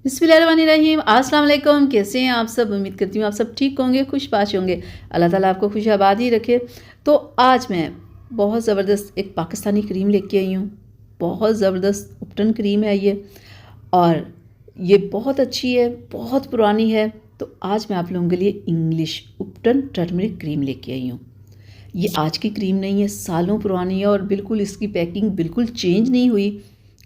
बिस्मिल्लाहिर्रहमानिर्रहीम। अस्सलाम वालेकुम। कैसे हैं आप सब? उम्मीद करती हूँ आप सब ठीक होंगे, खुशबाश होंगे। अल्लाह ताला आपको खुश आबाद ही रखे। तो आज मैं बहुत ज़बरदस्त एक पाकिस्तानी क्रीम लेके आई हूँ। बहुत ज़बरदस्त उपटन क्रीम है ये, और ये बहुत अच्छी है, बहुत पुरानी है। तो आज मैं आप लोगों के लिए इंग्लिश उपटन टर्मरिक क्रीम लेके आई हूँ। ये आज की क्रीम नहीं है, सालों पुरानी है, और बिल्कुल इसकी पैकिंग बिल्कुल चेंज नहीं हुई।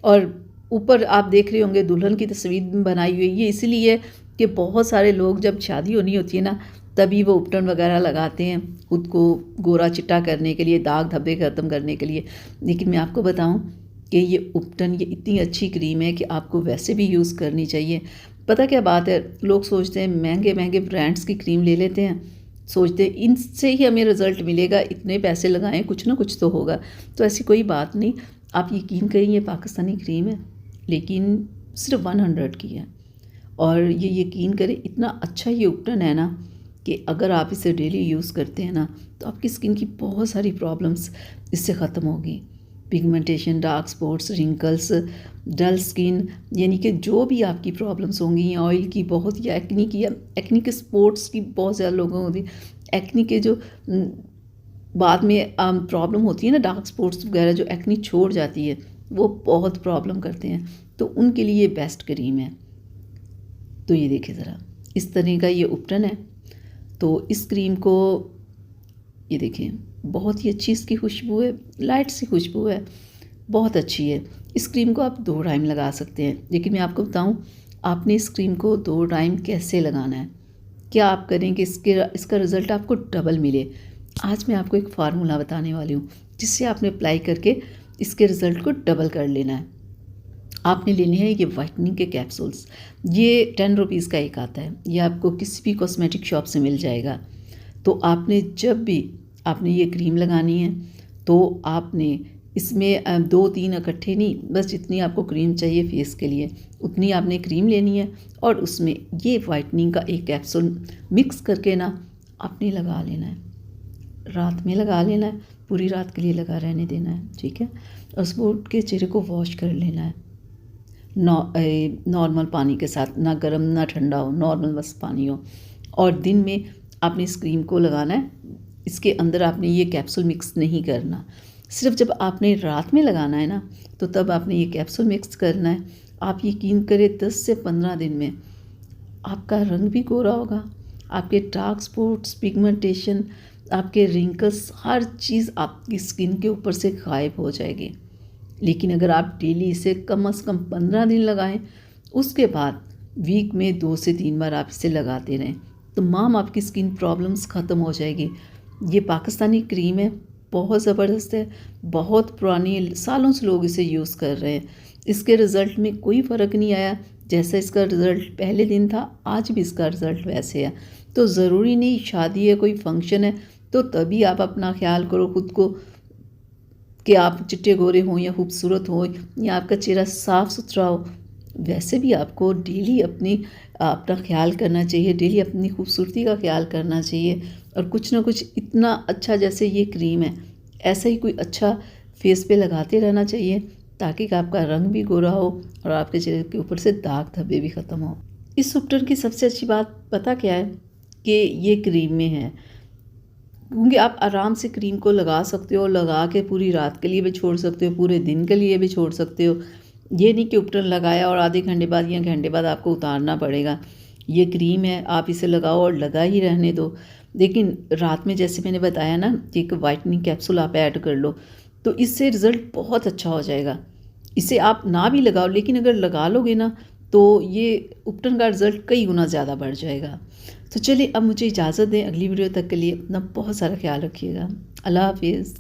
और ऊपर आप देख रहे होंगे दुल्हन की तस्वीर बनाई हुई है। ये इसीलिए कि बहुत सारे लोग जब शादी होनी होती है ना, तभी वो उपटन वगैरह लगाते हैं खुद को गोरा चिट्टा करने के लिए, दाग धब्बे ख़त्म करने के लिए। लेकिन मैं आपको बताऊं कि ये उपटन ये इतनी अच्छी क्रीम है कि आपको वैसे भी यूज़ करनी चाहिए। पता क्या बात है, लोग सोचते हैं महंगे महंगे ब्रांड्स की क्रीम ले लेते हैं, सोचते हैं इनसे ही हमें रिज़ल्ट मिलेगा, इतने पैसे लगाएं कुछ ना कुछ तो होगा। तो ऐसी कोई बात नहीं। आप यकीन करें, ये पाकिस्तानी क्रीम है लेकिन सिर्फ 100 की है। और ये यकीन करें इतना अच्छा ये उपटन है ना कि अगर आप इसे डेली यूज़ करते हैं ना, तो आपकी स्किन की बहुत सारी प्रॉब्लम्स इससे ख़त्म होगी। Pigmentation, dark spots, wrinkles, dull skin, यानी कि जो भी आपकी प्रॉब्लम्स होंगी, ऑयल की बहुत, या एक्नी के स्पॉट्स की बहुत ज़्यादा लोगों को होती है। एक्नी के जो बाद में प्रॉब्लम होती है ना, डार्क स्पॉट्स वगैरह, जो एक्नी छोड़ जाती है, वो बहुत प्रॉब्लम करते हैं, तो उनके लिए बेस्ट क्रीम है। तो ये देखिए ज़रा, इस तरह का ये उपटन है। तो इस क्रीम को ये देखिए, बहुत ही अच्छी इसकी खुशबू है, लाइट सी खुशबू है, बहुत अच्छी है। इस क्रीम को आप 2 टाइम लगा सकते हैं, लेकिन मैं आपको बताऊं आपने इस क्रीम को 2 टाइम कैसे लगाना है। क्या आप करें कि इसका रिज़ल्ट आपको डबल मिले। आज मैं आपको एक फार्मूला बताने वाली हूँ जिससे आपने अप्लाई करके इसके रिज़ल्ट को डबल कर लेना है। आपने लेने हैं ये वाइटनिंग के कैप्सूल्स। ये 10 रुपीज़ का एक आता है, ये आपको किसी भी कॉस्मेटिक शॉप से मिल जाएगा। तो आपने जब भी आपने ये क्रीम लगानी है, तो आपने इसमें 2-3 इकट्ठे नहीं, बस जितनी आपको क्रीम चाहिए फेस के लिए उतनी आपने क्रीम लेनी है, और उसमें ये वाइटनिंग का एक कैप्सूल मिक्स करके ना आपने लगा लेना है। रात में लगा लेना है, पूरी रात के लिए लगा रहने देना है, ठीक है। और सुबह उठ के चेहरे को वॉश कर लेना है नॉर्मल पानी के साथ, ना गर्म ना ठंडा हो, नॉर्मल बस पानी हो। और दिन में आपने इस क्रीम को लगाना है, इसके अंदर आपने ये कैप्सूल मिक्स नहीं करना। सिर्फ जब आपने रात में लगाना है ना, तो तब आपने ये कैप्सूल मिक्स करना है। आप यकीन करें 10 से 15 दिन में आपका रंग भी गोरा होगा, आपके डार्क स्पॉट्स, पिगमेंटेशन, आपके रिंकल्स, हर चीज़ आपकी स्किन के ऊपर से गायब हो जाएगी। लेकिन अगर आप डेली इसे कम से कम 15 दिन लगाएं, उसके बाद वीक में 2 से 3 बार आप इसे लगाते रहें, तो तमाम आपकी स्किन प्रॉब्लम्स ख़त्म हो जाएगी। ये पाकिस्तानी क्रीम है, बहुत ज़बरदस्त है, बहुत पुरानी है, सालों से लोग इसे यूज़ कर रहे हैं। इसके रिज़ल्ट में कोई फ़र्क नहीं आया। जैसा इसका रिज़ल्ट पहले दिन था, आज भी इसका रिज़ल्ट वैसे है। तो ज़रूरी नहीं शादी है, कोई फंक्शन है, तो तभी आप अपना ख्याल करो खुद को कि आप चिट्टे गोरे हों या खूबसूरत हों, या आपका चेहरा साफ़ सुथरा हो। वैसे भी आपको डेली अपना ख्याल करना चाहिए, डेली अपनी खूबसूरती का ख्याल करना चाहिए। और कुछ ना कुछ इतना अच्छा, जैसे ये क्रीम है, ऐसा ही कोई अच्छा फेस पे लगाते रहना चाहिए, ताकि आपका रंग भी गोरा हो और आपके चेहरे के ऊपर से दाग धब्बे भी ख़त्म हो। इस उपटन की सबसे अच्छी बात पता क्या है, कि ये क्रीम में है, क्योंकि आप आराम से क्रीम को लगा सकते हो, लगा के पूरी रात के लिए भी छोड़ सकते हो, पूरे दिन के लिए भी छोड़ सकते हो। ये नहीं कि उपटन लगाया और आधे घंटे बाद या घंटे बाद आपको उतारना पड़ेगा। ये क्रीम है, आप इसे लगाओ और लगा ही रहने दो। लेकिन रात में जैसे मैंने बताया ना, एक वाइटनिंग कैप्सूल आप ऐड कर लो, तो इससे रिज़ल्ट बहुत अच्छा हो जाएगा। इसे आप ना भी लगाओ, लेकिन अगर लगा लोगे ना, तो ये उपटन का रिज़ल्ट कई गुना ज़्यादा बढ़ जाएगा। तो चलिए अब मुझे इजाज़त दें, अगली वीडियो तक के लिए अपना बहुत सारा ख्याल रखिएगा। अल्लाह हाफिज़।